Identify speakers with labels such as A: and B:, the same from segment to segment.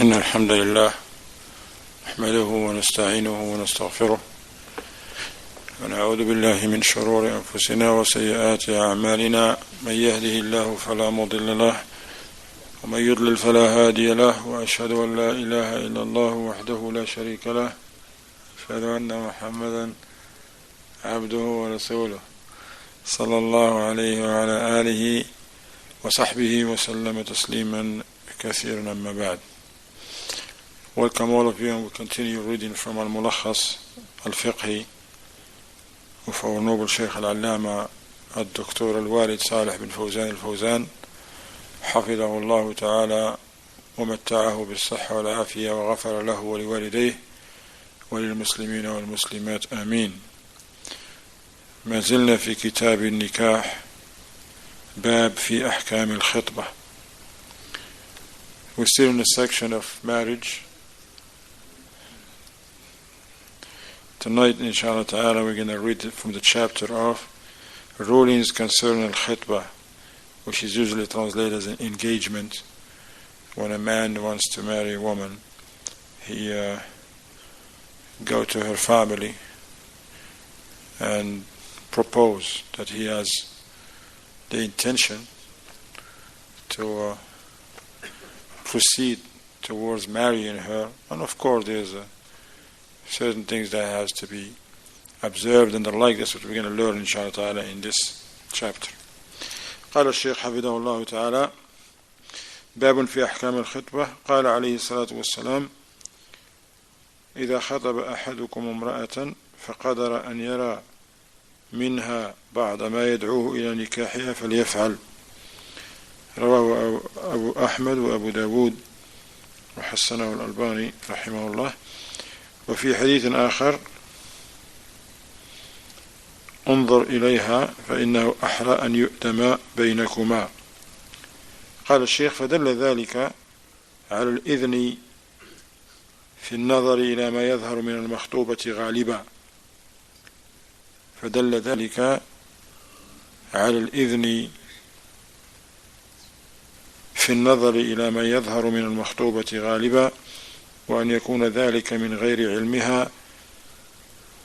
A: إن الحمد لله نحمده ونستعينه ونستغفره ونعوذ بالله من شرور أنفسنا وسيئات أعمالنا من يهده الله فلا مضل له ومن يضلل فلا هادي له وأشهد أن لا إله إلا الله وحده لا شريك له أشهد أن محمدا عبده ورسوله صلى الله عليه وعلى آله وصحبه وسلم تسليما كثيرا أما بعد. Welcome all of you, and we continue reading from al-Mulakhkhas al Fiqhee of our noble Shaykh al-Allama al-Dr. al-Walid Salih bin Fawzan al-Fawzan حفظه الله تعالى ومتعه بالصحة والعافية وغفر له ولوالديه وللمسلمين والمسلمات آمين. ما زلنا في كتاب النكاح باب في أحكام الخطبة. We're still in the section of marriage. Tonight, inshallah ta'ala, we're going to read from the chapter of rulings concerning al-khitbah, which is usually translated as an engagement. When a man wants to marry a woman, he go to her family and propose that he has the intention to proceed towards marrying her, and of course there's certain things that has to be observed and the like. That's what we're going to learn inshallah ta'ala in this chapter. قال الشيخ حفظه الله تعالى باب في أحكام الخطبة. قال عليه الصلاة والسلام إذا خطب أحدكم امرأة فقدر أن يرى منها بعض ما يدعوه إلى نكاحها فليفعل. رواه أبو أحمد وأبو داود وحسنه الألباني رحمه الله. وفي حديث آخر انظر إليها فإنه أحرى أن يؤتم بينكما. قال الشيخ فدل ذلك على الإذن في النظر إلى ما يظهر من المخطوبة غالبا. فدل ذلك على الإذن في النظر إلى ما يظهر من المخطوبة غالبا وأن يكون ذلك من غير علمها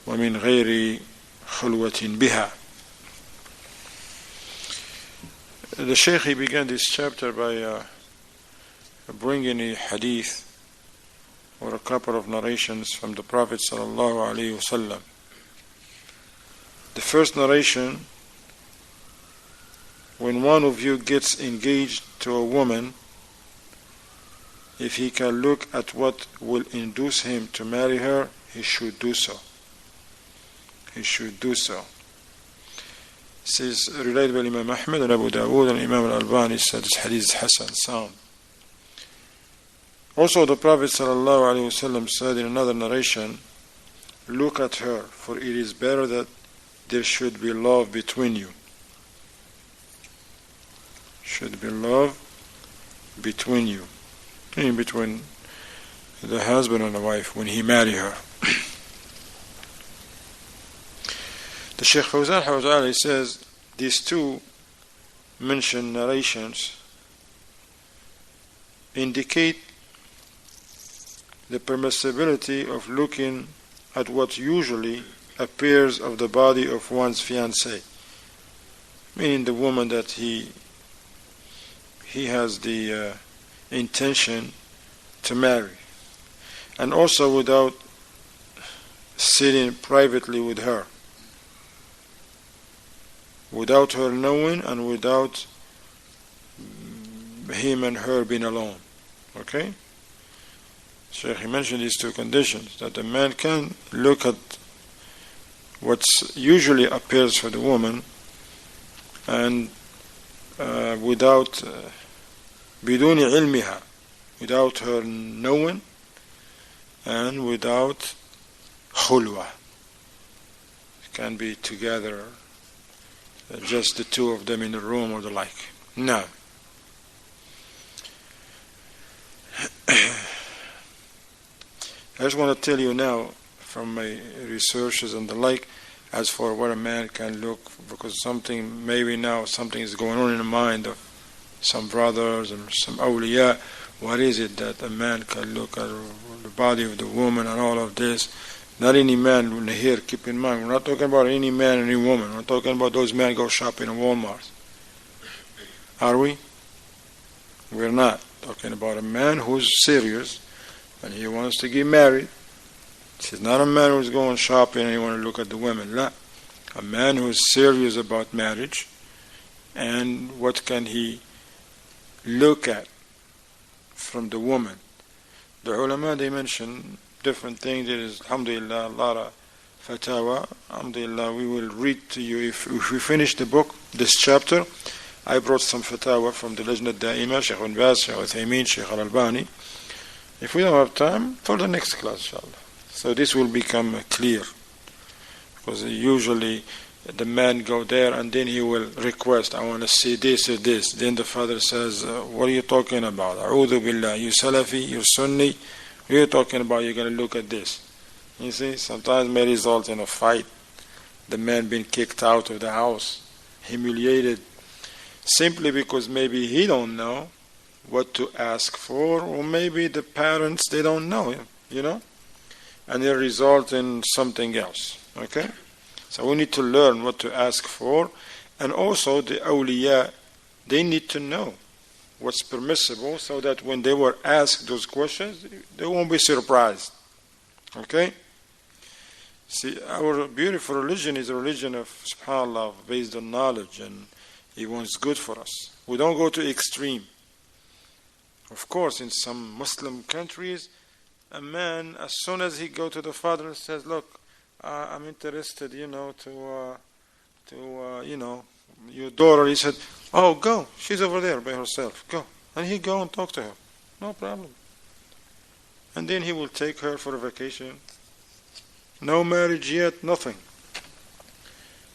A: ومن غير خلوة بها. The Shaykh, he began this chapter by bringing a hadith or a couple of narrations from the Prophet sallallahu alaihi wasallam. The first narration: when one of you gets engaged to a woman, if he can look at what will induce him to marry her, he should do so. He should do so. This is related by Imam Ahmad and Abu Dawood, and Imam al-Albani said this hadith is Hasan, sound. Also the Prophet ﷺ said in another narration, look at her, for it is better that there should be love between you. Should be love between you. In between the husband and the wife when he marry her. The Shaykh Fawzan he says these two mentioned narrations indicate the permissibility of looking at what usually appears of the body of one's fiancée, meaning the woman that he has the intention to marry, and also without sitting privately with her, without her knowing and without him and her being alone. Okay? So he mentioned these two conditions, that the man can look at what usually appears for the woman and without بدون علمها, without her knowing and without khulwa. It can be together, just the two of them in the room or the like. Now, I just want to tell you now from my researches and the like, as for what a man can look, because maybe now something is going on in the mind of some brothers and some awliya What is it that a man can look at the body of the woman and all of this? Not any man here, keep in mind, we're not talking about any man and any woman. We're talking about those men go shopping in Walmart. Are we? We're not talking about a man who's serious and he wants to get married. This is not a man who's going shopping and he wants to look at the women. No. A man who's serious about marriage, and what can he look at from the woman. The ulama, they mention different things. There is, alhamdulillah, a lot of fatawa. Alhamdulillah, we will read to you if we finish the book, this chapter. I brought some fatawa from the Lajna Da'ima, Shaykh Ibn Baz, Shaykh Uthaymin, Shaykh Al-Albani. If we don't have time, for the next class, inshallah. So this will become clear. Because usually the man go there and then he will request, I want to see this or this. Then the father says, what are you talking about? A'udhu billah, you Salafi, you Sunni, what are you talking about? You're going to look at this. You see, sometimes may result in a fight. The man being kicked out of the house, humiliated, simply because maybe he don't know what to ask for, or maybe the parents, they don't know him, and it result in something else. Okay? So we need to learn what to ask for, and also the awliya, they need to know what's permissible so that when they were asked those questions, they won't be surprised. Okay? See, our beautiful religion is a religion of, subhanAllah, based on knowledge, and He wants good for us. We don't go to extreme. Of course, in some Muslim countries, a man, as soon as he go to the father and says, look, I'm interested, your daughter, he said, oh, go, she's over there by herself, go. And he go and talk to her, no problem. And then he will take her for a vacation. No marriage yet, nothing.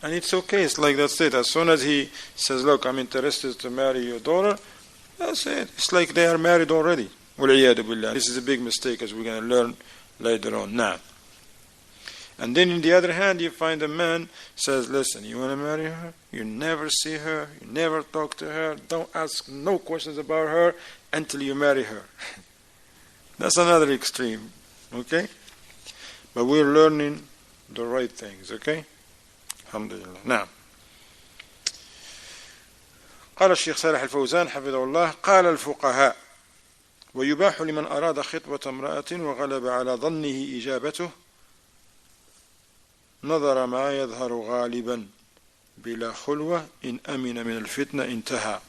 A: And it's okay, it's like that's it. As soon as he says, look, I'm interested to marry your daughter, that's it. It's like they are married already. This is a big mistake, as we're going to learn later on. Now. And then on the other hand, you find a man says, listen, you want to marry her? You never see her, you never talk to her, don't ask no questions about her until you marry her. That's another extreme, okay? But we're learning the right things, okay? Alhamdulillah. Now, قال الشيخ صالح الفوزان حفظه الله قال الفقهاء ويباح لمن أراد خطبة امرأة وغلب على ظنه إجابته نظر ما يظهر غالبا بلا خلوة إن أمن من الفتنة انتهى.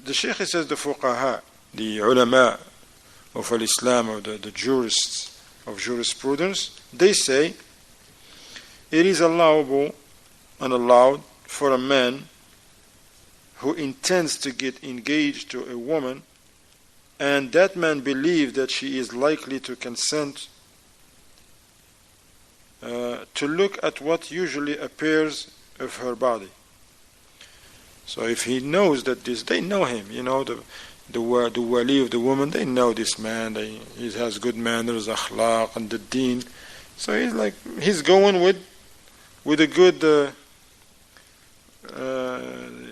A: The Shaykh says the fuqaha, the ulama of Islam, or the jurists of jurisprudence, they say it is allowable and allowed for a man who intends to get engaged to a woman, and that man believes that she is likely to consent, to look at what usually appears of her body. So if he knows that they know him, the wali of the woman, they know this man, he has good manners, akhlaq, and the deen. So he's going with a good,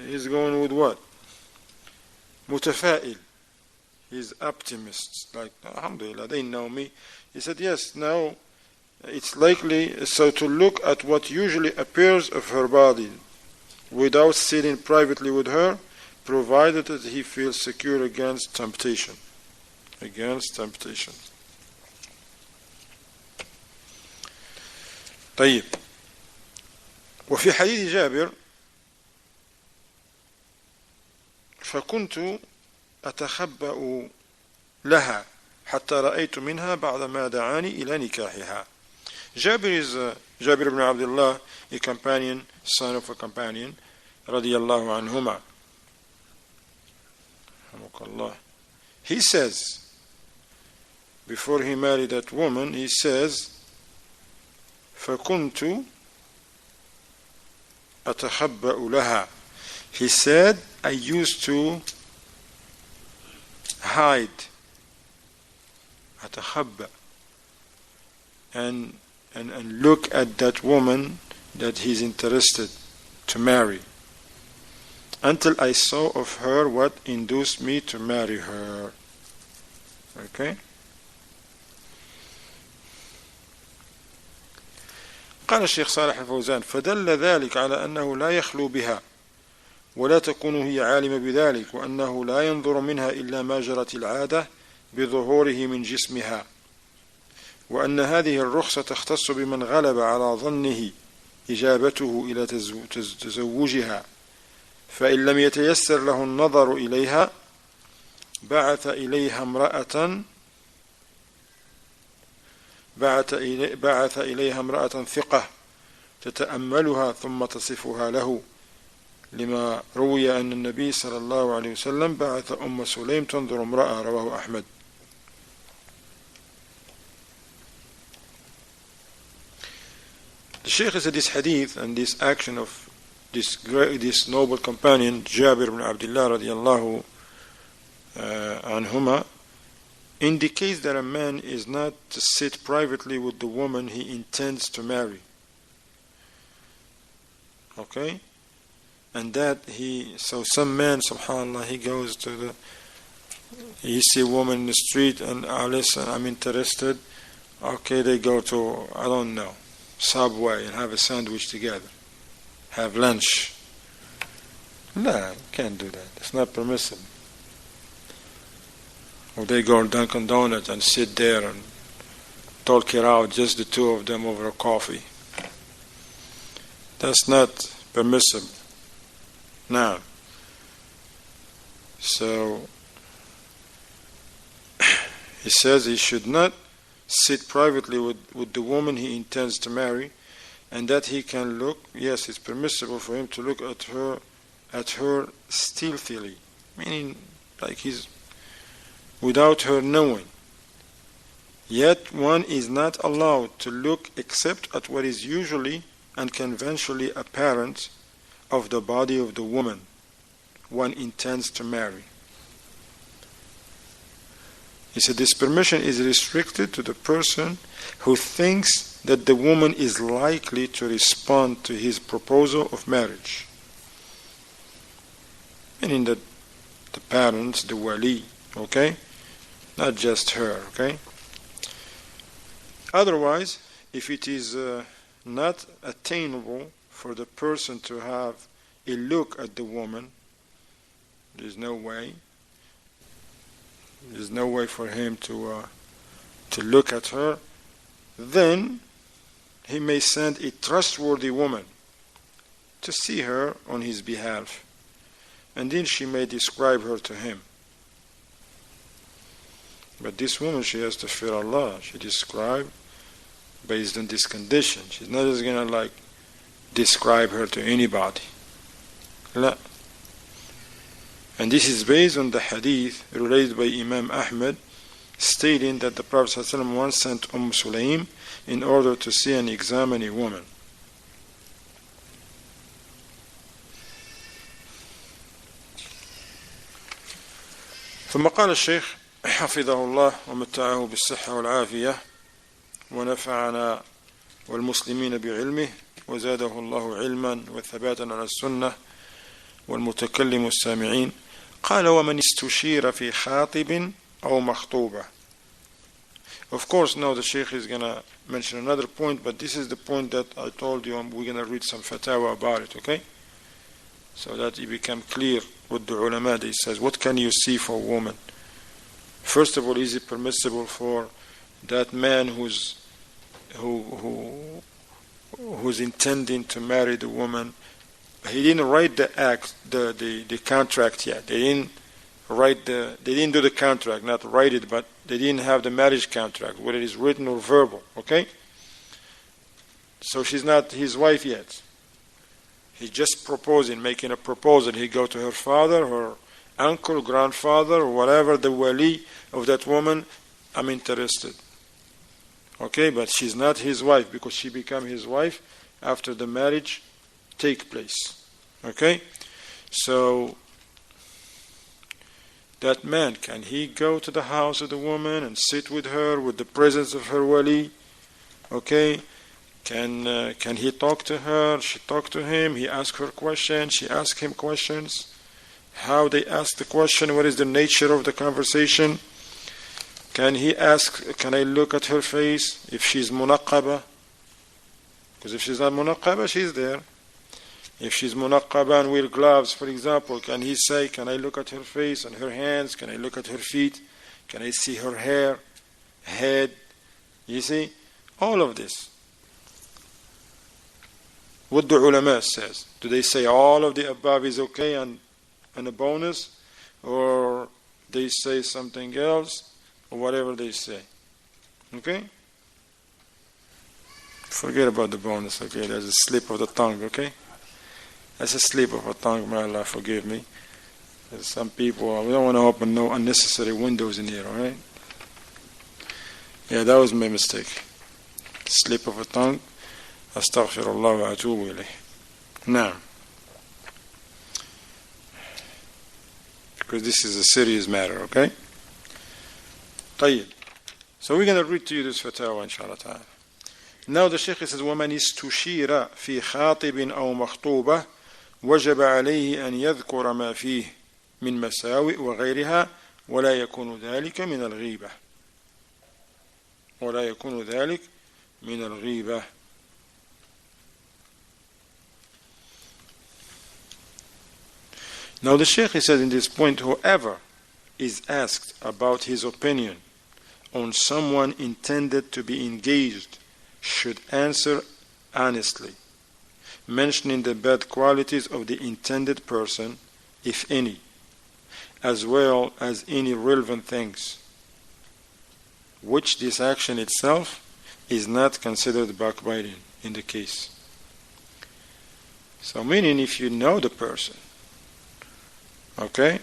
A: he's going with what? Mutafa'il. He's optimist. Like, alhamdulillah, they know me. He said, yes, now it's likely, so to look at what usually appears of her body without sitting privately with her, provided that he feels secure against temptation. Against temptation. طيب. وفي حديث جابر فكنت أتخبأ لها حتى رأيت منها بعد ما دعاني إلى نكاحها. Jabir is Jabir ibn Abdullah, a companion, son of a companion, radiyallahu anhuma. He says, before he married that woman, he says, فَكُنْتُ أَتَخَبَّأُ لَهَا. He said, I used to hide, أتخبأ, and look at that woman that he's interested to marry. until I saw of her what induced me to marry her. Okay. قال الشيخ صالح الفوزان فدل ذلك على أنه لا يخلو بها ولا تكون هي عالمة بذلك وأنه لا ينظر منها إلا ما جرت العادة بظهوره من جسمها وأن هذه الرخصة تختص بمن غلب على ظنه إجابته إلى تزوجها فإن لم يتيسر له النظر إليها بعث إليها امرأة ثقة تتأملها ثم تصفها له لما روي أن النبي صلى الله عليه وسلم بعث أم سليم تنظر امرأة رواه أحمد. The Shaykh said this hadith and this action of this noble companion Jabir ibn Abdullah radiallahu anhuma indicates that a man is not to sit privately with the woman he intends to marry. Okay? And that so some man, subhanAllah, he see a woman in the street and listen, I'm interested. Okay, they go to, I don't know, Subway and have a sandwich together. Have lunch. No, you can't do that. It's not permissible. Or they go to Dunkin' Donuts and sit there and talk it out, just the two of them over a coffee. That's not permissible. Now, so he says he should not sit privately with the woman he intends to marry, and that he can look, yes, it's permissible for him to look at her stealthily, meaning like he's without her knowing. Yet one is not allowed to look except at what is usually and conventionally apparent of the body of the woman one intends to marry. He said this permission is restricted to the person who thinks that the woman is likely to respond to his proposal of marriage. Meaning that the parents, the wali, okay? Not just her, okay? Otherwise, if it is not attainable for the person to have a look at the woman, there's no way for him to look at her, then he may send a trustworthy woman to see her on his behalf, and then she may describe her to him. But this woman, she has to fear Allah. She described based on this condition. She's not just going to describe her to anybody. La. And this is based on the hadith related by Imam Ahmad, stating that the Prophet ﷺ once sent Sulaym in order to see and examine a woman. ثم قال الشيخ حفظه الله ومتعه بالصحة والعافية ونفعنا والمسلمين بعلمه وزاده الله علما وثباتا على السنة والمتكلم السامعين قال ومن استشير في خاطب أو مخطوبة. Of course, now the Shaykh is going to mention another point, but this is the point that I told you we're going to read some fatwa about it, okay? So that it become clear with the ulama that he says, what can you see for a woman? First of all, is it permissible for that man who's intending to marry the woman? He didn't write the contract yet. They didn't do the contract, not write it, but they didn't have the marriage contract, whether it is written or verbal, okay? So she's not his wife yet. He's just proposing, making a proposal. He go to her father, her uncle, grandfather, or whatever, the wali of that woman, I'm interested. Okay, but she's not his wife, because she become his wife after the marriage take place. Okay? So, that man, can he go to the house of the woman and sit with her with the presence of her wali? Okay? Can he talk to her? She talk to him? He ask her questions? She ask him questions? How they ask the question? What is the nature of the conversation? Can he ask, can I look at her face if she's munaqqaba? Because if she's not munaqqaba, she's there. If she's munaqqaba and wear gloves, for example, can he say, can I look at her face and her hands? Can I look at her feet? Can I see her hair, head? You see? All of this. What the ulama says. Do they say all of the above is okay and a bonus? Or they say something else? Or whatever they say. Okay? Forget about the bonus, okay? There's a slip of the tongue, okay? That's a slip of a tongue, may Allah forgive me. There's some people, we don't want to open no unnecessary windows in here, alright? Yeah, that was my mistake. Slip of a tongue. Astaghfirullah wa atubu ilayh. Now, because this is a serious matter, okay? طيب. So we're going to read to you this fatwa, inshallah ta'ala. Now the Shaykh says, وَمَنِ اسْتُشِيرَ فِي خَاطِبٍ أَوْ مَخْطُوبَةٍ وجب عليه أن يذكر ما فيه من مساوئ وغيرها ولا يكون ذلك من الغيبة ولا يكون ذلك من الغيبة. Now the Shaykh says in this point, whoever is asked about his opinion on someone intended to be engaged should answer honestly, mentioning the bad qualities of the intended person, if any, as well as any relevant things, which this action itself is not considered backbiting in the case. So meaning if you know the person, okay,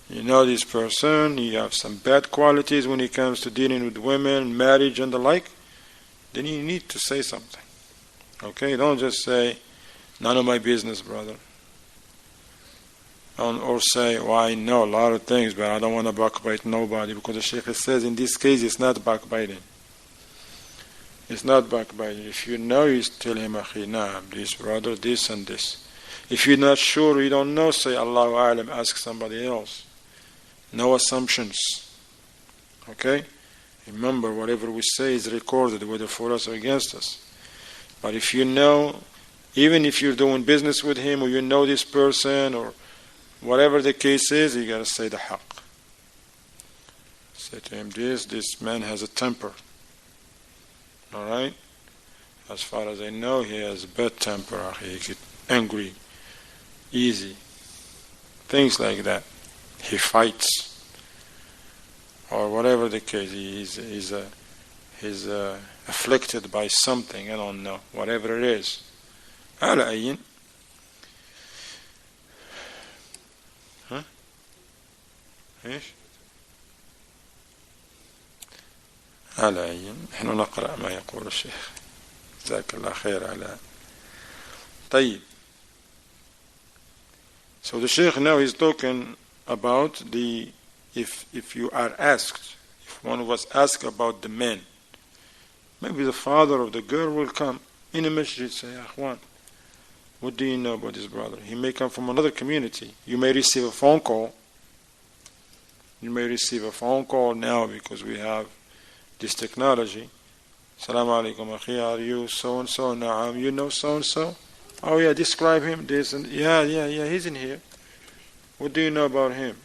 A: you know this person, you have some bad qualities when it comes to dealing with women, marriage and the like, then you need to say something. Okay, don't just say, none of my business, brother. Or say, well, I know a lot of things, but I don't want to backbite nobody, because the Shaykh says in this case it's not backbiting. It's not backbiting. If you know, you tell him, Akhi, nah, this brother, this and this. If you're not sure, you don't know, say, Allahu A'lam, ask somebody else. No assumptions. Okay? Remember, whatever we say is recorded, whether for us or against us. But if you know, even if you're doing business with him, or you know this person, or whatever the case is, you got to say the haqq. Say to him, this man has a temper. Alright? As far as I know, he has a bad temper. He gets angry, easy. Things like that. He fights. Or whatever the case, he's afflicted by something, I don't know, whatever it is. على أي ها إيش على أي نحن نقرأ ما يقول الشيخ جزاك الله خير على طيب. So the Shaykh now is talking about the if you are asked, if one was asked about the man, maybe the father of the girl will come in a masjid, say, Akhwan, what do you know about this brother? He may come from another community. You may receive a phone call. You may receive a phone call now because we have this technology. Assalamu alaikum, akhi, are you so-and-so? Na'am, you know so-and-so? Oh yeah, describe him, this and yeah, he's in here. What do you know about him?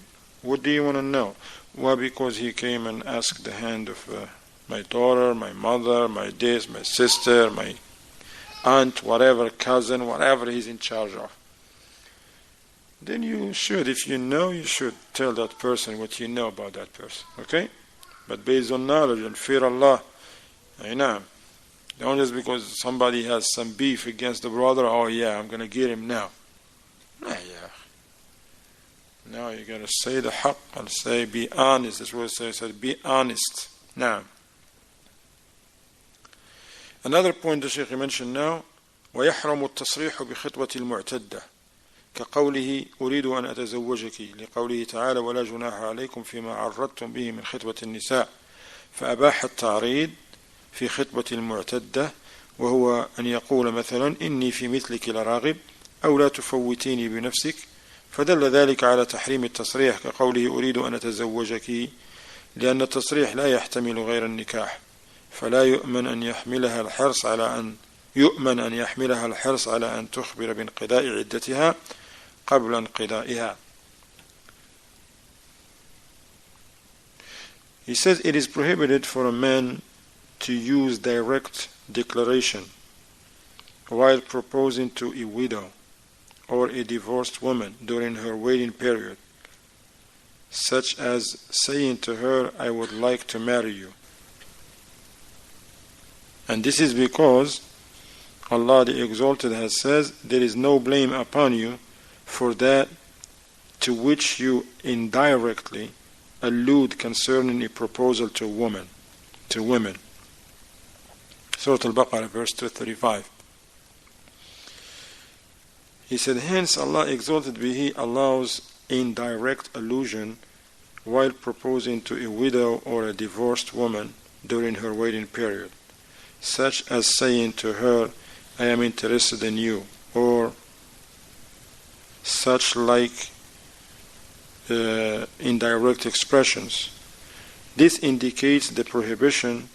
A: What do you want to know? Well, because he came and asked the hand of my daughter, my mother, my this, my sister, my aunt, whatever, cousin, whatever he's in charge of. Then you should, if you know, you should tell that person what you know about that person. Okay? But based on knowledge and fear Allah, you know, don't just because somebody has some beef against the brother, oh yeah, I'm going to get him now. Nah, yeah. Now you got to say the haqq and say, be honest. That's what it said, be honest. Now, another point the Shaykh mentioned now, ويحرم التصريح بخطبة المعتدة كقوله أريد أن أتزوجك لقوله تعالى ولا جناح عليكم فيما عرضتم به من خطبة النساء فأباح التعريض في خطبة المعتدة وهو أن يقول مثلا إني في مثلك لراغب أو لا تفوتيني بنفسك، فدل ذلك على تحريم التصريح كقوله أريد أن أتزوجك، لأن التصريح لا يحتمل غير النكاح، فلا يؤمن أن يحملها الحرص على أن تخبر بانقضاء عدتها قبل انقضائها. He says it is prohibited for a man to use direct declaration while proposing to a widow or a divorced woman during her waiting period, such as saying to her, I would like to marry you. And this is because Allah the Exalted has said, there is no blame upon you for that to which you indirectly allude concerning a proposal to women. Surah Al-Baqarah, verse 235. He said, hence Allah Exalted be He allows indirect allusion while proposing to a widow or a divorced woman during her waiting period, such as saying to her, I am interested in you, or such like indirect expressions. This indicates the prohibition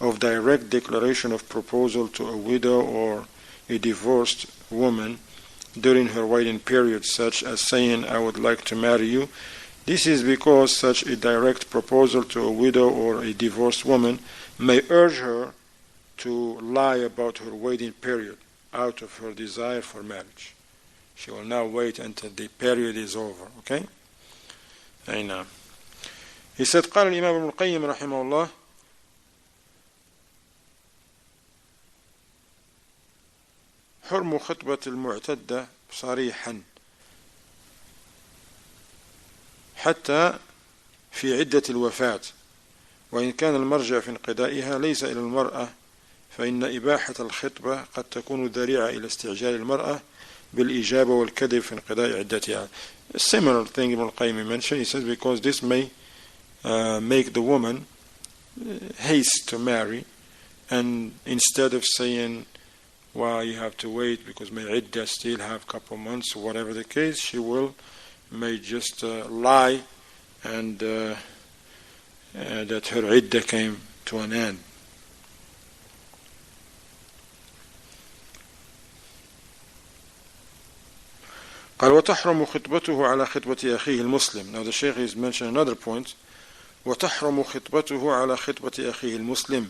A: of direct declaration of proposal to a widow or a divorced woman during her waiting period, such as saying, I would like to marry you. This is because such a direct proposal to a widow or a divorced woman may urge her to lie about her waiting period out of her desire for marriage. She will now wait until the period is over. Okay? أي. He said, قال الإمام ابن القيم رحمه الله حرم خطبة المعتدة صريحا حتى في عدة الوفاة، وإن كان المرجع في انقضائها ليس إلى المرأة، فإن إباحة الخطبة قد تكون ذريعة إلى استعجال المرأة بالإجابة والكذب في انقضاء عدتها. A similar thing Ibn al-Qayyim mentioned. He says because this may make the woman haste to marry, and instead of saying, well, you have to wait because my iddah still have a couple months, or whatever the case, she may just lie and that her iddah came to an end. قال وتحرم خطبته على خطبة أخيه المسلم. Now the Shaykh is mentioning another point. وتحرم خطبته على خطبة أخيه المسلم،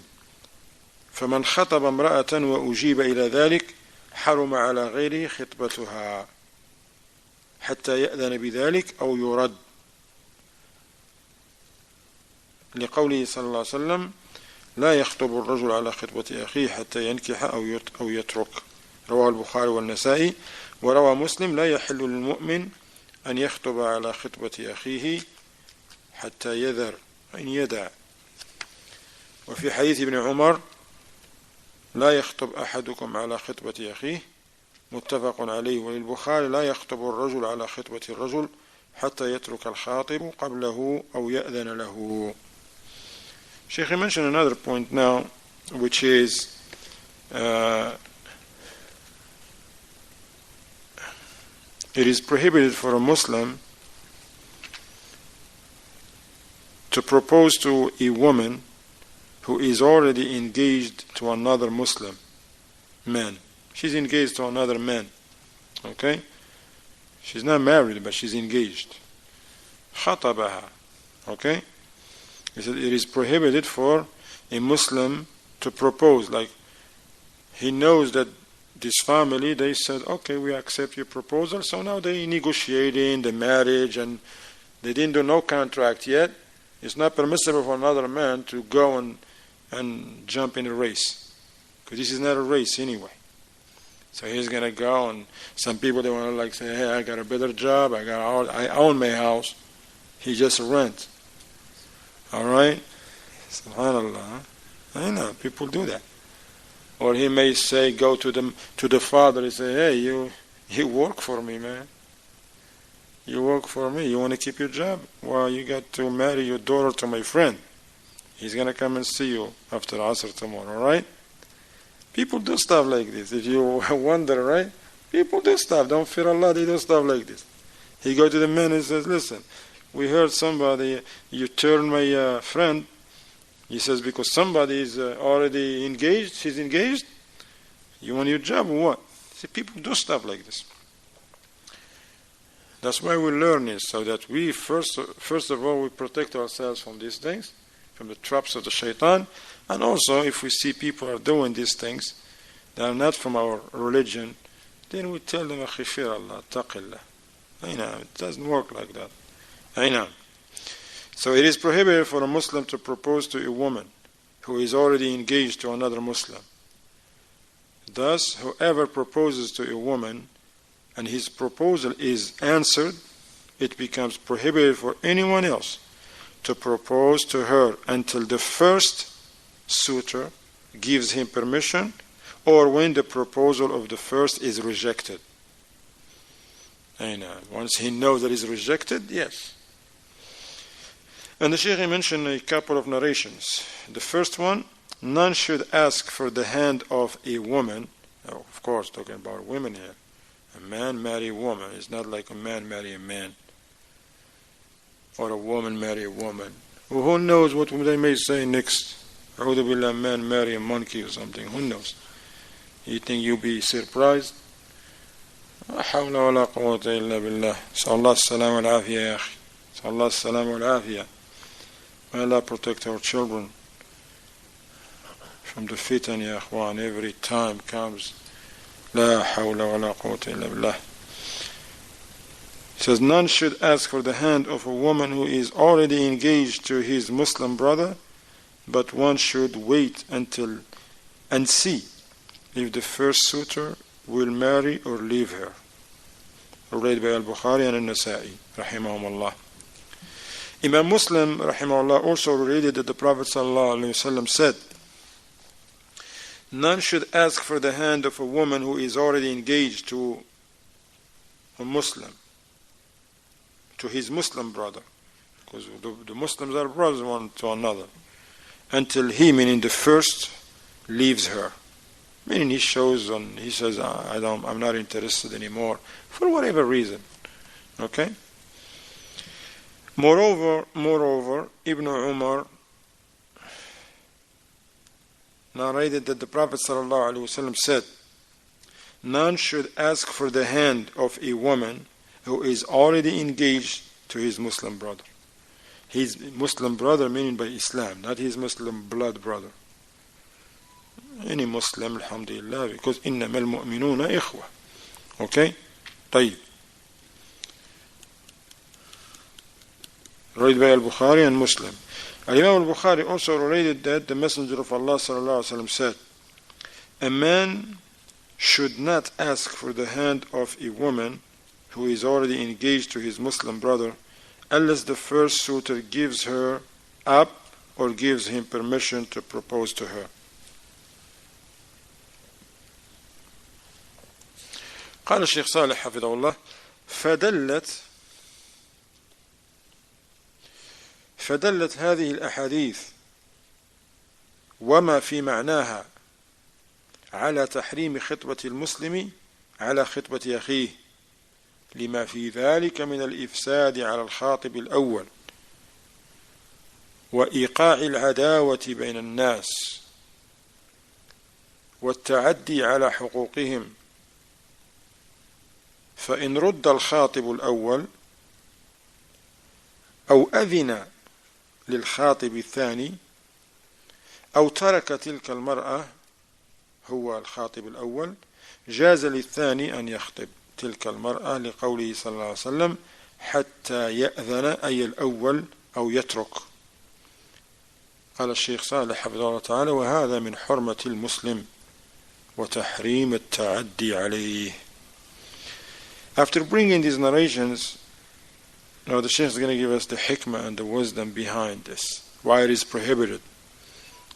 A: فمن خطب امرأة وأجيب إلى ذلك حرم على غيره خطبتها حتى يأذن بذلك أو يرد، لقوله صلى الله عليه وسلم لا يخطب الرجل على خطبة أخيه حتى ينكح أو يترك. رواه البخاري والنسائي. وروى مسلم لا يحل للمؤمن أن يخطب على خطبة أخيه حتى يذر أن يدع. وفي حديث ابن عمر لا يخطب أحدكم على خطبة أخيه متفق عليه. وللبخاري لا يخطب الرجل على خطبة الرجل حتى يترك الخاطب قبله أو يأذن له. Sheikh mentioned another point now, which is it is prohibited for a Muslim to propose to a woman who is already engaged to another Muslim man. She's engaged to another man. Okay? She's not married, but she's engaged. خطبها. Okay? He said it is prohibited for a Muslim to propose. Like, he knows that this family, they said, okay, we accept your proposal. So now they negotiating the marriage, and they didn't do no contract yet. It's not permissible for another man to go and jump in a race, because this is not a race anyway. So he's going to go, and some people, they want to say, hey, I got a better job, I own my house. He just rent. All right? SubhanAllah. I know, people do that. Or he may say, go to the father and say, hey, you work for me, man. You work for me. You want to keep your job? Well, you got to marry your daughter to my friend. He's going to come and see you after Asr tomorrow, all right? People do stuff like this. If you wonder, right? People do stuff. Don't fear Allah, they do stuff like this. He go to the man and says, listen, we heard somebody, you turn my friend. He says, because somebody is already engaged, he's engaged, you want your job or what? See, people do stuff like this. That's why we learn this, so that we first of all, we protect ourselves from these things, from the traps of the shaitan, and also if we see people are doing these things that are not from our religion, then we tell them, Akhi, fear Allah, taqillah. It doesn't work like that. So it is prohibited for a Muslim to propose to a woman who is already engaged to another Muslim. Thus, whoever proposes to a woman and his proposal is answered, it becomes prohibited for anyone else to propose to her until the first suitor gives him permission or when the proposal of the first is rejected. Once he knows that it's rejected, yes. And the Shaykh mentioned a couple of narrations. The first one, none should ask for the hand of a woman. Now, of course, talking about women here. A man marry a woman. It's not like a man marry a man. Or a woman marry a woman. Well, who knows what they may say next? A'udhu billah, man marry a monkey or something. Who knows? You think you'll be surprised? لا حول ولا قوة إلا بالله. صلى الله السلام والعافية يا أخي. صلى الله السلام والعافية. May Allah protect our children from the fitan, ya akhwan. Every time comes. لا حول ولا قوة إلا بالله. It says, none should ask for the hand of a woman who is already engaged to his Muslim brother, but one should wait until and see if the first suitor will marry or leave her. Read by al-Bukhari and al-Nasa'i, rahimahumullah. Imam Muslim, rahimahullah, also related that the Prophet ﷺ said, none should ask for the hand of a woman who is already engaged to a Muslim, to his Muslim brother, because the Muslims are brothers one to another, until he, meaning the first, leaves her. Meaning he says, I'm not interested anymore, for whatever reason. Okay? Moreover, Ibn Umar narrated that the Prophet ﷺ said, none should ask for the hand of a woman who is already engaged to his Muslim brother. His Muslim brother meaning by Islam, not his Muslim blood brother. Any Muslim, alhamdulillah, because إِنَّمَا الْمُؤْمِنُونَ إِخْوَةٌ. Okay? طيب. Read by al-Bukhari and Muslim. Imam al-Bukhari also related that the Messenger of Allah ﷺ said, a man should not ask for the hand of a woman who is already engaged to his Muslim brother unless the first suitor gives her up or gives him permission to propose to her. قال الشيخ صالح حفظه الله فدلت هذه الأحاديث وما في معناها على تحريم خطبة المسلم على خطبة أخيه لما في ذلك من الإفساد على الخاطب الأول وإيقاع العداوة بين الناس والتعدي على حقوقهم فإن رد الخاطب الأول أو أذن للخاطب الثاني أو ترك تلك المرأة هو الخاطب الأول جاز للثاني أن يخطب تلك المرأة لقوله صلى الله عليه وسلم حتى يأذن أي الأول أو يترك. قال الشيخ صالح حفظه الله تعالى وهذا من حرمة المسلم وتحريم التعدي عليه. After bringing these narrations, now the Shaykh is going to give us the hikmah and the wisdom behind this. Why it is prohibited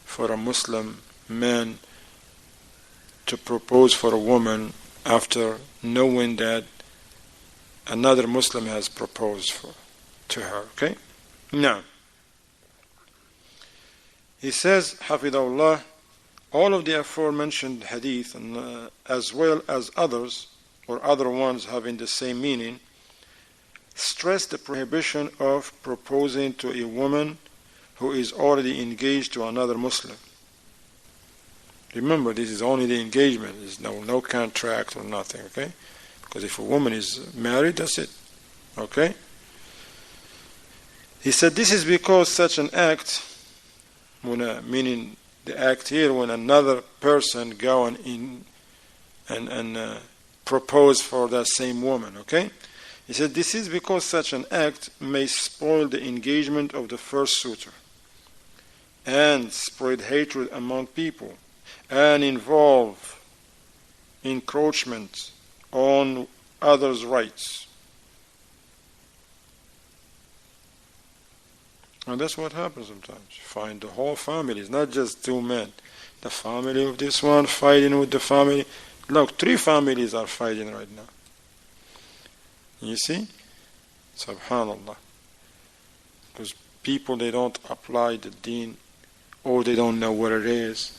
A: for a Muslim man to propose for a woman after knowing that another Muslim has proposed to her. Okay? Now, he says, حفظه الله, All of the aforementioned hadith, and, as well as others, or other ones having the same meaning, stress the prohibition of proposing to a woman who is already engaged to another Muslim. Remember, this is only the engagement. There's no contract or nothing, okay? Because if a woman is married, that's it, okay? He said this is because such an act, meaning the act here when another person go and propose for that same woman, okay? He said this is because such an act may spoil the engagement of the first suitor and spread hatred among people and involve encroachment on others' rights. And that's what happens sometimes. You find the whole family, it's not just two men. The family of this one fighting with the family. Look, 3 families are fighting right now. You see? Subhanallah. Because people, they don't apply the deen, or they don't know what it is,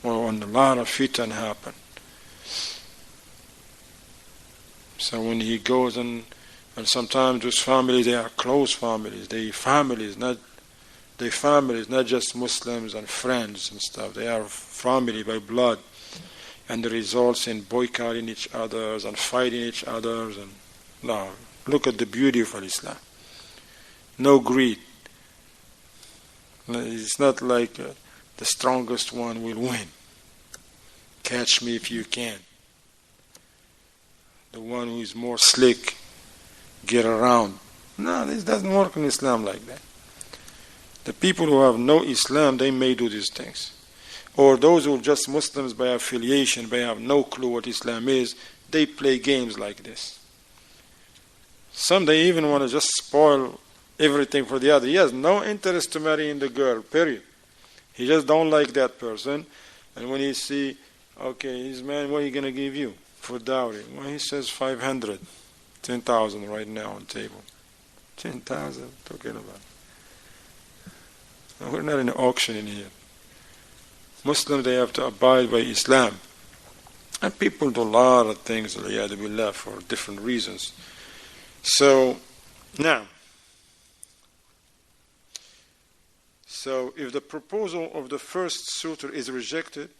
A: or when a lot of fitan happen. So when he goes and sometimes those families, they are close families. They families, not just Muslims and friends and stuff. They are family by blood, and it results in boycotting each other and fighting each other. And no, look at the beauty of Islam. No greed. It's not like the strongest one will win. Catch me if you can. The one who is more slick, get around. No, this doesn't work in Islam like that. The people who have no Islam, they may do these things. Or those who are just Muslims by affiliation, they have no clue what Islam is, they play games like this. Some, they even want to just spoil everything for the other. He has no interest to marrying the girl, period. He just don't like that person. And when he see, okay, his man, what are you going to give you for dowry? Well, he says 500, 10,000 right now on table. 10,000, talking about. We're not in an auction in here. Muslims, they have to abide by Islam. And people do a lot of things, billah, for different reasons. So, now, if the proposal of the first suitor is rejected,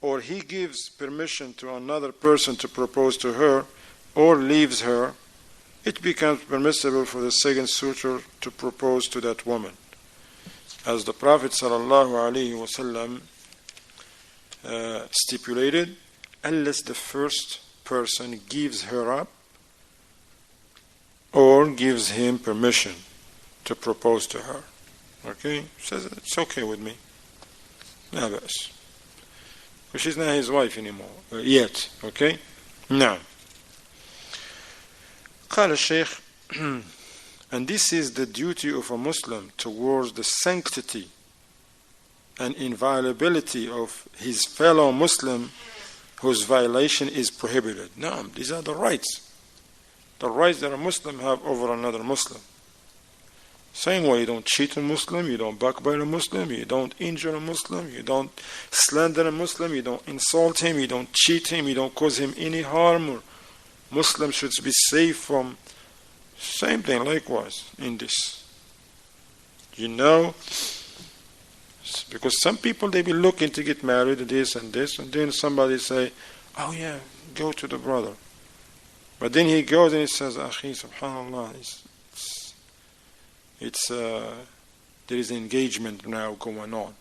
A: or he gives permission to another person to propose to her, or leaves her, it becomes permissible for the second suitor to propose to that woman. As the Prophet ﷺ stipulated, unless the first person gives her up or gives him permission to propose to her. Okay? Says it's okay with me. No bas. But she's not his wife anymore. Yet. Okay? Now. قال الشيخ, and this is the duty of a Muslim towards the sanctity and inviolability of his fellow Muslim whose violation is prohibited. No, these are the rights. The rights that a Muslim have over another Muslim. Same way, you don't cheat a Muslim, you don't backbite a Muslim, you don't injure a Muslim, you don't slander a Muslim, you don't insult him, you don't cheat him, you don't cause him any harm. Or Muslims should be safe from. Same thing likewise in this. You know, because some people, they be looking to get married, this and this, and then somebody say, oh yeah, go to the brother. But then he goes and he says, Akhi, subhanallah, there is engagement now going on.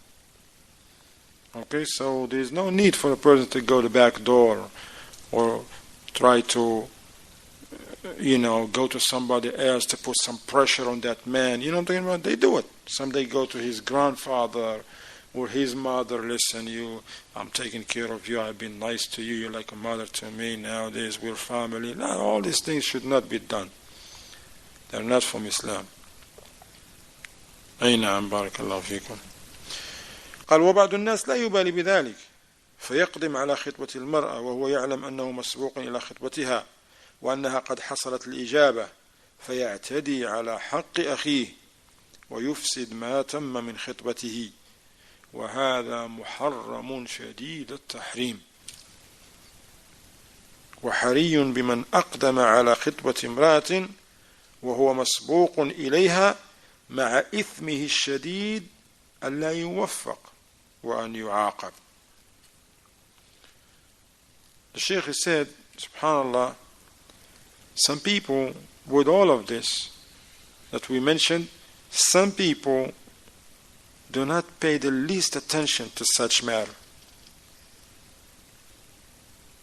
A: Okay, so there is no need for a person to go to the back door or try to, go to somebody else to put some pressure on that man. You know what I'm talking about? They do it. Some they go to his grandfather or his mother. Listen, I'm taking care of you. I've been nice to you. You're like a mother to me. Nowadays we're family. No, all these things should not be done. They're not from Islam. أي نعم بارك الله فيكم. قال وبعض الناس لا يبالي بذلك فيقدم على خطبة المرأة وهو يعلم أنه مسبوق إلى خطبتها وأنها قد حصلت الإجابة فيعتدي على حق أخيه ويفسد ما تم من خطبته وهذا محرم شديد التحريم وحري بمن أقدم على خطبة امرأة وهو مسبوق إليها مع إثمه الشديد ألا يوفق وأن يعاقب. The Shaykh said, subhanallah, some people, with all of this that we mentioned, some people do not pay the least attention to such matter.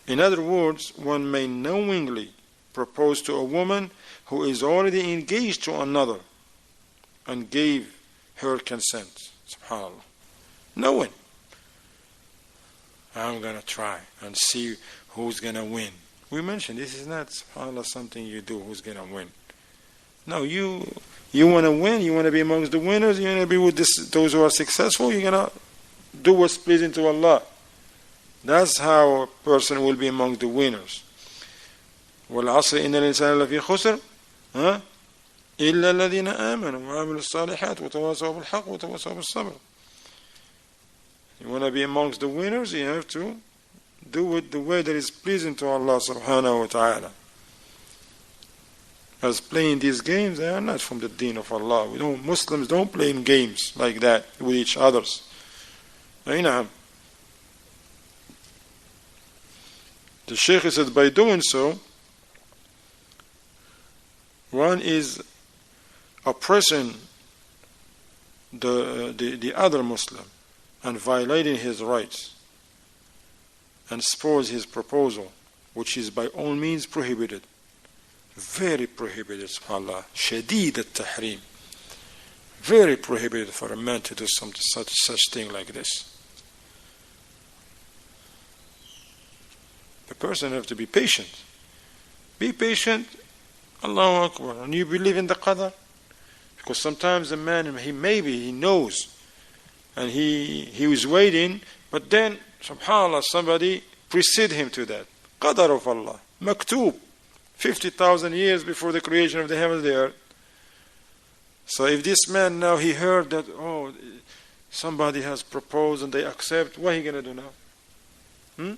A: In other words, one may knowingly propose to a woman who is already engaged to another and gave her consent. SubhanAllah. Knowing, I'm going to try and see who's going to win. We mentioned this is not, SubhanAllah, something you do who's going to win. No, you want to win, you want to be amongst the winners, you want to be with those who are successful, you're going to do what's pleasing to Allah. That's how a person will be among the winners. وَالْعَصْرِ إِنَّ الْإِنسَانَ لَفِي خُسْرٍ إِلَّا الَّذِينَ آمَنُوا وَعَمِلُوا الصَّالِحَاتِ وَتَوَاصَوْا بِالْحَقِّ وَتَوَاصَوْا بِالصَّبْرِ. You want to be amongst the winners, you have to do it the way that is pleasing to Allah subhanahu wa ta'ala. As playing these games, they are not from the deen of Allah. Muslims don't play in games like that with each others. The Shaykh said, by doing so, one is oppressing the other Muslim and violating his rights and spoils his proposal, which is by all means prohibited. Very prohibited, subhanAllah. Shadid al-tahrim. Very prohibited for a man to do such thing like this. The person has to be patient. Be patient. Allahu Akbar. And you believe in the qadar. Because sometimes a man, he knows. And he was waiting. But then, subhanAllah, somebody precede him to that. Qadar of Allah. Maktub. 50,000 years before the creation of the heavens and the earth. So if this man now, he heard that, somebody has proposed and they accept, what are he going to do now?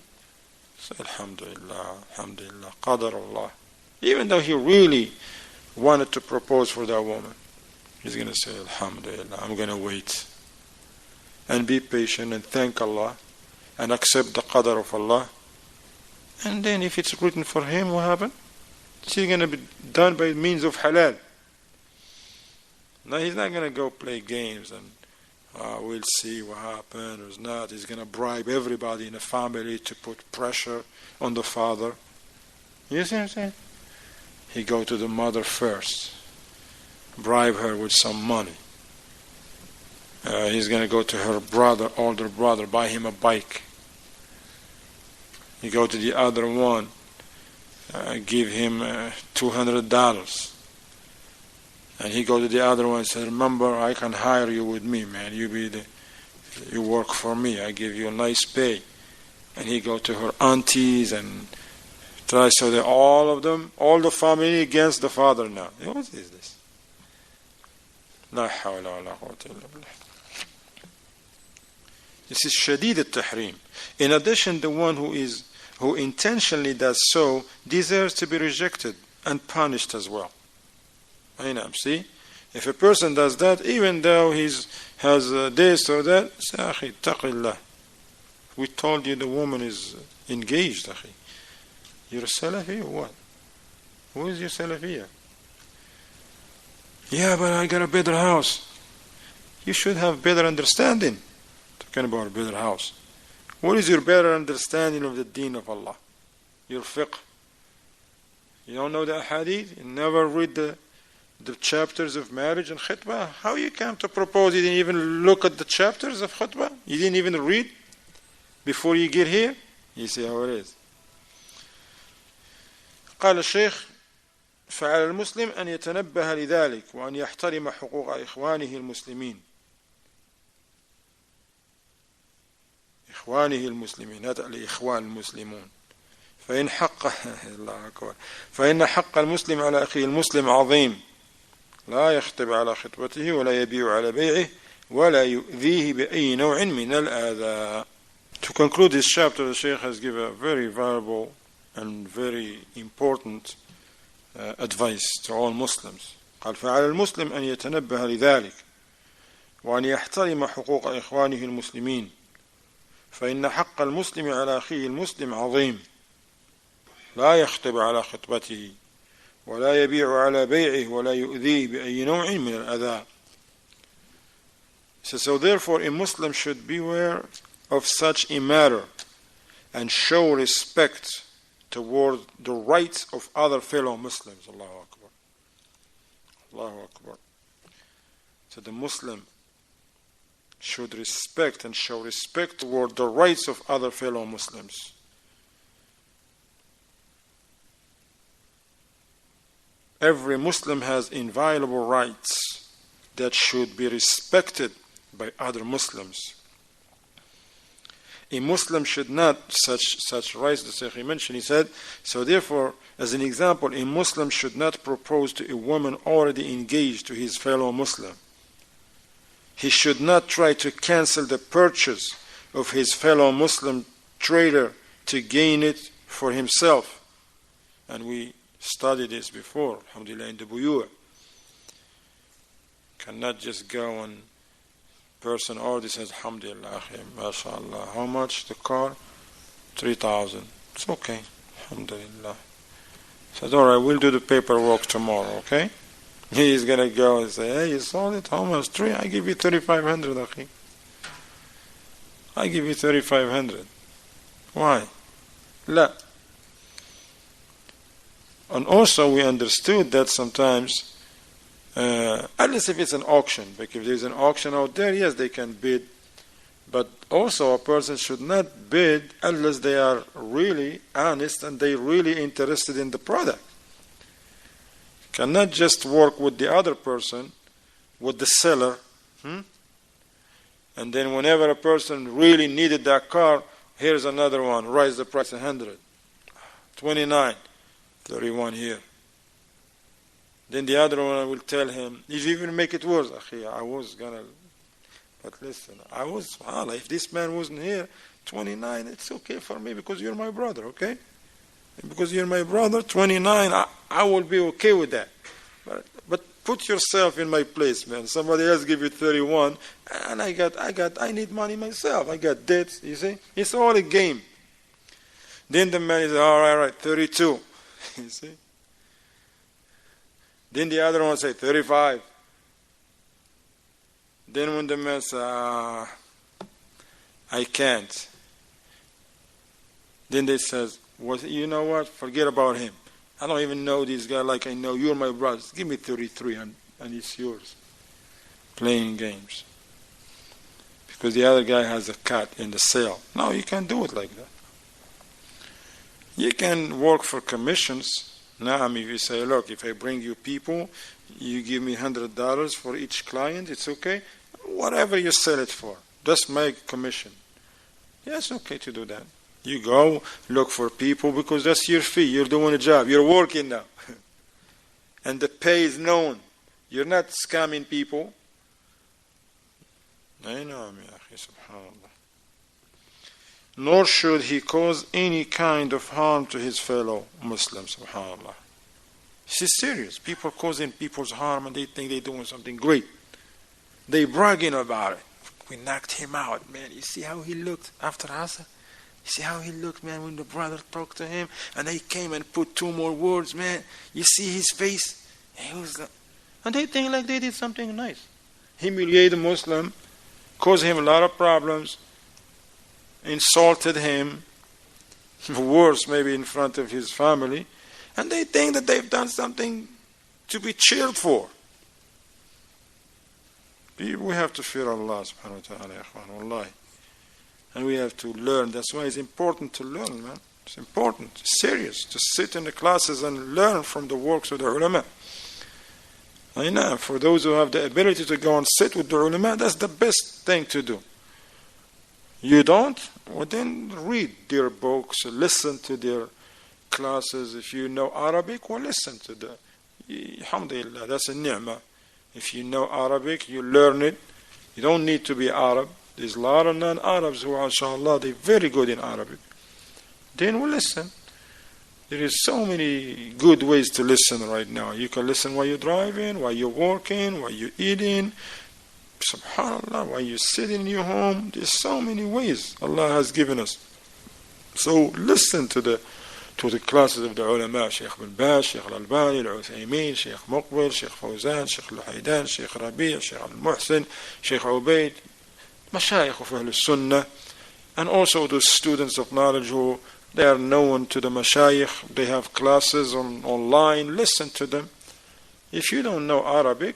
A: So alhamdulillah, alhamdulillah, qadar Allah. Even though he really wanted to propose for that woman, he's going to say, alhamdulillah, I'm going to wait. And be patient and thank Allah and accept the qadar of Allah. And then if it's written for him, what happened? It's going to be done by means of halal. No, he's not going to go play games and we'll see what happens or not. He's going to bribe everybody in the family to put pressure on the father. You see what I'm saying? He go to the mother first, bribe her with some money. He's going to go to her brother, older brother, buy him a bike. He go to the other one, give him $200. And he go to the other one and said, remember, I can hire you with me, man. You work for me. I give you a nice pay. And he go to her aunties and try, so that all of them, all the family against the father now. What is this? La hawla wa la quwwata illa billah. This is shadid al-tahrim. In addition, the one who intentionally does so deserves to be rejected and punished as well. See, if a person does that, even though he has this or that, say, akhi, taqillah. We told you the woman is engaged, akhi. You're a Salafi or what? Who is your Salafiyah? Yeah, but I got a better house. You should have better understanding. Talking about a better house. What is your better understanding of the deen of Allah? Your fiqh. You don't know the hadith? You never read the chapters of marriage and khutbah? How you come to propose? You didn't even look at the chapters of khutbah? You didn't even read before you get here? You see how it is. قال الشيخ فعلى المسلم أن يتنبه لذلك وأن يحترم حقوق إخوانه المسلمين هذا الإخوان المسلمون فإن حق المسلم على أخيه المسلم عظيم لا يخطب على خطبته ولا يبيع على بيعه ولا يؤذيه بأي نوع من الآذى. To conclude this chapter, the Shaykh has given a very valuable and very important advice to all Muslims. قال فعلى المسلم أن يتنبه لذلك وأن يحترم حقوق إخوانه المسلمين فإن حق المسلم على أخيه المسلم عظيم لا يخطب على خطبته ولا يبيع على بيعه ولا يؤذيه بأي نوع من الأذى. So therefore a Muslim should beware of such a matter and show respect toward the rights of other fellow Muslims. Allahu Akbar. Allahu Akbar. So the Muslim should respect and show respect toward the rights of other fellow Muslims. Every Muslim has inviolable rights that should be respected by other Muslims. A Muslim should not such rights, the Shaykh mentioned. He said, so therefore, as an example, a Muslim should not propose to a woman already engaged to his fellow Muslim. He should not try to cancel the purchase of his fellow Muslim trader to gain it for himself. And we studied this before, alhamdulillah, in the buyu'. Cannot just go and person already says, alhamdulillah, mashallah, how much the car? 3,000. It's okay, alhamdulillah. Says, all right, we'll do the paperwork tomorrow, okay? He's going to go and say, hey, you sold it? How much? 3? I give you 3,500, akhi. I give you 3,500. Why? La. And also we understood that sometimes, unless if it's an auction, because if there's an auction out there, yes, they can bid. But also a person should not bid unless they are really honest and they really interested in the product. Cannot just work with the other person, with the seller, and then whenever a person really needed that car, here's another one, raise the price 100, 29, 31 here. Then the other one will tell him, if you even make it worse, akhi, I was gonna, but listen, subhanAllah, if this man wasn't here, 29, it's okay for me because you're my brother, okay? Because you're my brother, 29, I will be okay with that. But put yourself in my place, man. Somebody else give you 31, and I need money myself. I got debts, you see? It's all a game. Then the man is, all right, 32, you see? Then the other one say 35. Then when the man says, I can't. Then they says, you know what? Forget about him. I don't even know this guy like I know. You're my brother. Give me 33 and it's yours. Playing games. Because the other guy has a cut in the sale. No, you can't do it like that. You can work for commissions. Now, if you say, look, if I bring you people, you give me $100 for each client, it's okay. Whatever you sell it for, just make commission. Yeah, it's okay to do that. You go look for people because that's your fee. You're doing a job. You're working now. And the pay is known. You're not scamming people. Subhanallah. Nor should he cause any kind of harm to his fellow Muslims. Subhanallah. This is serious. People causing people's harm and they think they're doing something great. They bragging about it. We knocked him out, man. You see how he looked after Asr? You see how he looked, man, when the brother talked to him and they came and put 2 more words, man. You see his face? He was like, and they think like they did something nice. Humiliated the Muslim, caused him a lot of problems, insulted him, worse maybe in front of his family, and they think that they've done something to be cheered for. We have to fear Allah subhanahu wa ta'ala, ikhwan, wallahi. And we have to learn. That's why it's important to learn, man. It's important, it's serious, to sit in the classes and learn from the works of the ulama. I know, for those who have the ability to go and sit with the ulama, that's the best thing to do. You don't? Well, then read their books, listen to their classes. If you know Arabic, well, listen to them. Alhamdulillah, that's a ni'mah. If you know Arabic, you learn it, You don't need to be Arab. There's a lot of non-Arabs who, inshallah, they're very good in Arabic. Then we listen. There is so many good ways to listen right now. You can listen while you're driving, while you're working, while you're eating. SubhanAllah, while you're sitting in your home. There's so many ways Allah has given us. So listen to the classes of the ulama, Sheikh bin Baz, Sheikh al-Albani, al-Uthaymin, Sheikh Muqbil, Sheikh Fawzan, Sheikh al-Haydan, Sheikh Rabi', Sheikh al-Muhsin, Sheikh Ubaid, Mashayikh of Ahl Sunnah, and also the students of knowledge who they are known to the Mashayikh. They have classes online. Listen to them. If you don't know Arabic,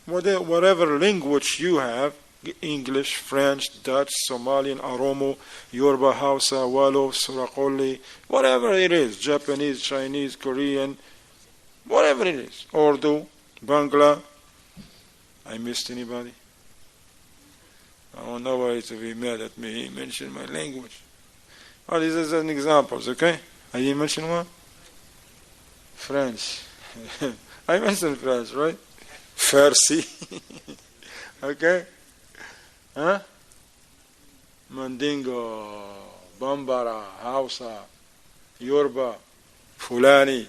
A: whatever language you have, English, French, Dutch, Somalian, Oromo, Yoruba, Hausa, Wolof, Suraqoli, whatever it is, Japanese, Chinese, Korean, whatever it is, Urdu, Bangla. I missed anybody? I want nobody to be mad at me. He mentioned my language. Oh, these are an examples, okay? I didn't mention one? French. I mentioned French, right? Farsi. Okay? Huh? Mandingo, Bambara, Hausa, Yoruba, Fulani,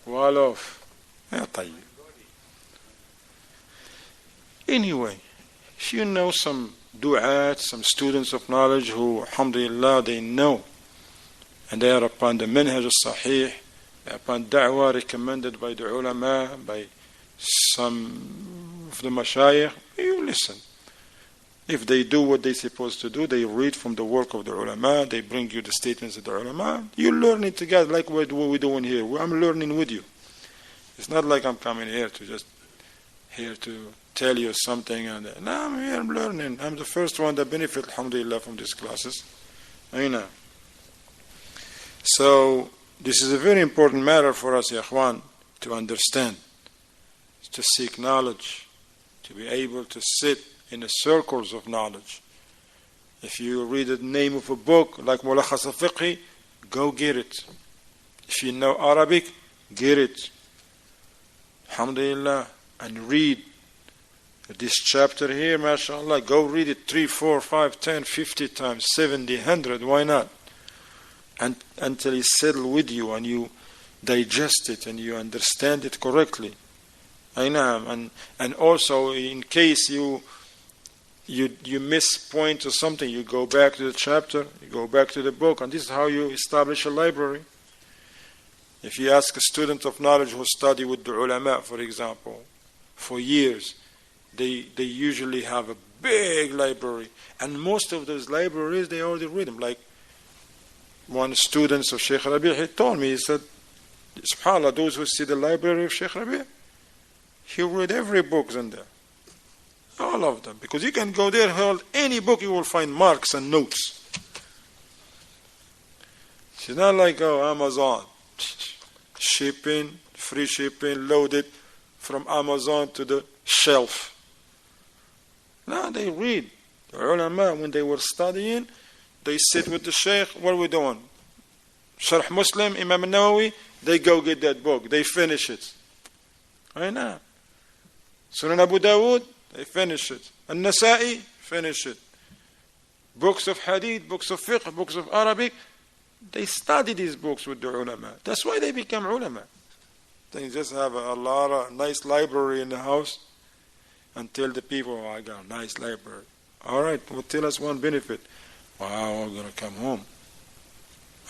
A: Wolof. يا طيب. Anyway, if you know some du'at, some students of knowledge who, alhamdulillah, they know, and they are upon the minhaj al-sahih, upon da'wah recommended by the ulama, by some of the mashayikh, you listen. If they do what they're supposed to do, they read from the work of the ulama, they bring you the statements of the ulama, you learn it together like what we're doing here. I'm learning with you. It's not like I'm coming here to tell you something and no, I'm here, I'm learning. I'm the first one that benefit, alhamdulillah, from these classes. I know. So this is a very important matter for us, ya ikhwan, to understand, to seek knowledge, to be able to sit in the circles of knowledge. If you read the name of a book like Mulakhkhas al Fiqhee, go get it. If you know Arabic, get it. Alhamdulillah, and read this chapter here, mashallah, go read it 3, 4, 5, 10, 50 times, 70, 100, why not? And until it's settled with you and you digest it and you understand it correctly. And also in case you miss point or something, you go back to the chapter, you go back to the book, and this is how you establish a library. If you ask a student of knowledge who study with the ulama, for example, for years, they usually have a big library, and most of those libraries they already read them. Like one student of Sheikh Rabi', he told me, he said, subhanAllah, those who see the library of Sheikh Rabi', he read every book in there, all of them, because you can go there, hold any book, you will find marks and notes. It's not like Amazon, shipping, free shipping, loaded from Amazon to the shelf. No, they read. The ulama, when they were studying, they sit with the sheikh. What are we doing? Sharh Muslim, Imam Nawawi, they go get that book. They finish it. I know. Sunan Abu Dawood, they finish it. An-Nasa'i, finish it. Books of hadith, books of fiqh, books of Arabic, they study these books with the ulama. That's why they become ulama. They just have a lot of nice library in the house and tell the people, oh, I got a nice library. All right, well, tell us one benefit. Wow, I'm going to come home.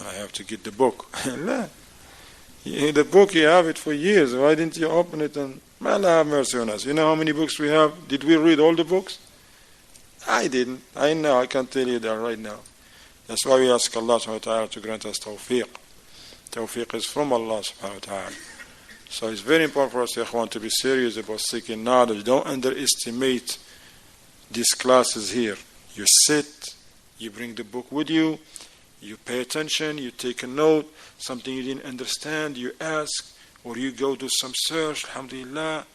A: I have to get the book. The book, you have it for years. Why didn't you open it? And may Allah have mercy on us. You know how many books we have? Did we read all the books? I didn't. I know. I can tell you that right now. That's why we ask Allah subhanahu wa ta'ala to grant us tawfiq. Tawfiq is from Allah subhanahu wa ta'ala. So it's very important for us, ikhwan, to be serious about seeking knowledge. Don't underestimate these classes here. You sit, you bring the book with you, you pay attention, you take a note, something you didn't understand, you ask, or you go do some search, alhamdulillah,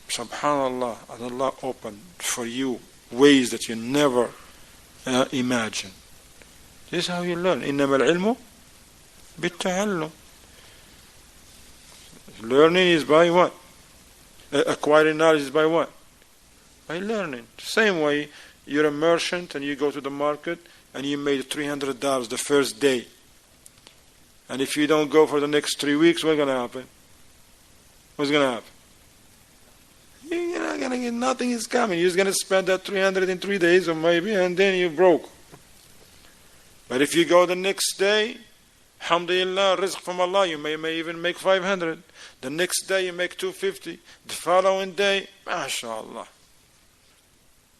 A: subhanallah, and Allah open for you ways that you never imagine. This is how you learn. إنما العلم بالتعلم. Learning is by what? Acquiring knowledge is by what? By learning. Same way, you're a merchant and you go to the market and you made $300 the first day. And if you don't go for the next 3 weeks, what's going to happen? What's going to happen? You're not going to get, nothing is coming. You're just going to spend that 300 in 3 days or maybe, and then you broke. But if you go the next day, alhamdulillah, rizq from Allah, you may even make 500. The next day you make 250. The following day, mashallah.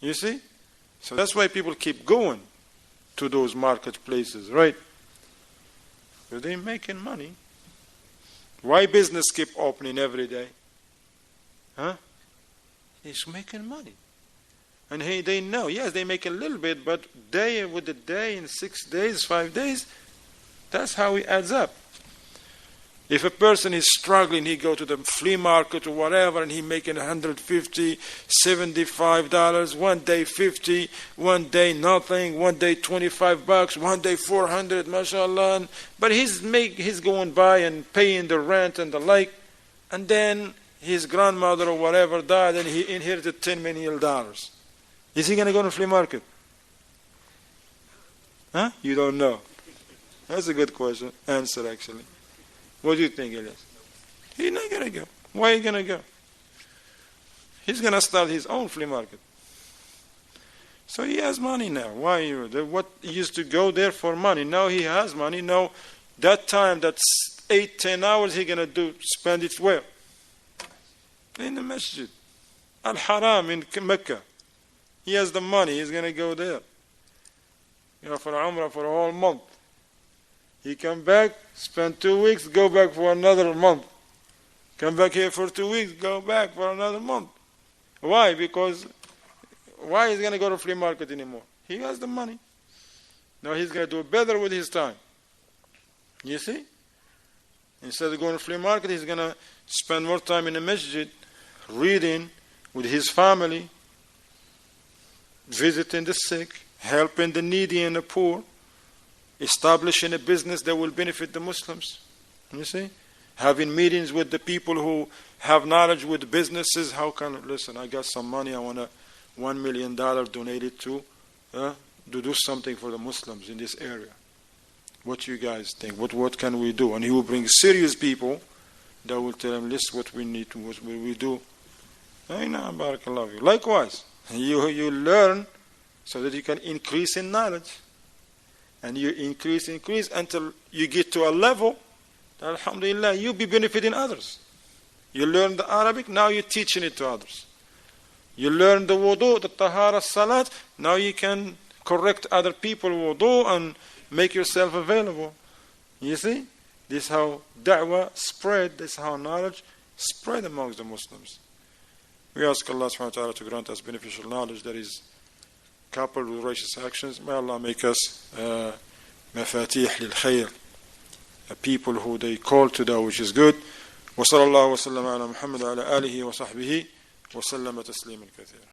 A: You see? So that's why people keep going to those marketplaces, right? Because they're making money. Why business keep opening every day? Huh? It's making money. And hey, they know, yes, they make a little bit, but day with the day, in 6 days, 5 days, that's how it adds up. If a person is struggling, he go to the flea market or whatever, and he making $150, $75, one day 50, one day nothing, one day $25, one day 400, mashallah. But he's going by and paying the rent and the like, and then his grandmother or whatever died, and he inherited $10 million. Is he going to go to the flea market? Huh? You don't know. That's a good question. Answer, actually. What do you think, Elias? He's not going to go. Why are you going to go? He's going to start his own flea market. So he has money now. Why you? What he used to go there for money. Now he has money. Now that time, that's 8-10 hours he's going to spend it where? In the masjid. Al-Haram in Mecca. He has the money. He's going to go there. For Umrah for a whole month. He come back, spend 2 weeks, go back for another month. Come back here for 2 weeks, go back for another month. Why? Because why is he going to go to flea market anymore? He has the money. Now he's going to do better with his time. You see? Instead of going to flea market, he's going to spend more time in the masjid, reading with his family, visiting the sick, helping the needy and the poor, establishing a business that will benefit the Muslims. You see? Having meetings with the people who have knowledge with businesses. How can, listen, I got some money, I want $1 million donated to do something for the Muslims in this area. What do you guys think? What can we do? And he will bring serious people that will tell him, listen, what we need to, what will we do? Likewise, you learn so that you can increase in knowledge. And you increase until you get to a level that, alhamdulillah, you'll be benefiting others. You learn the Arabic, now you're teaching it to others. You learn the wudu, the tahara, salat, now you can correct other people wudu and make yourself available. You see? This is how da'wah spread, this is how knowledge spread amongst the Muslims. We ask Allah subhanahu wa ta'ala to grant us beneficial knowledge that is coupled with righteous actions. May Allah make us mafatih lil khayr, people who they call to that which is good. وصلى الله وسلم على محمد وعلى آله وصحبه وسلم تسليما كثيرا.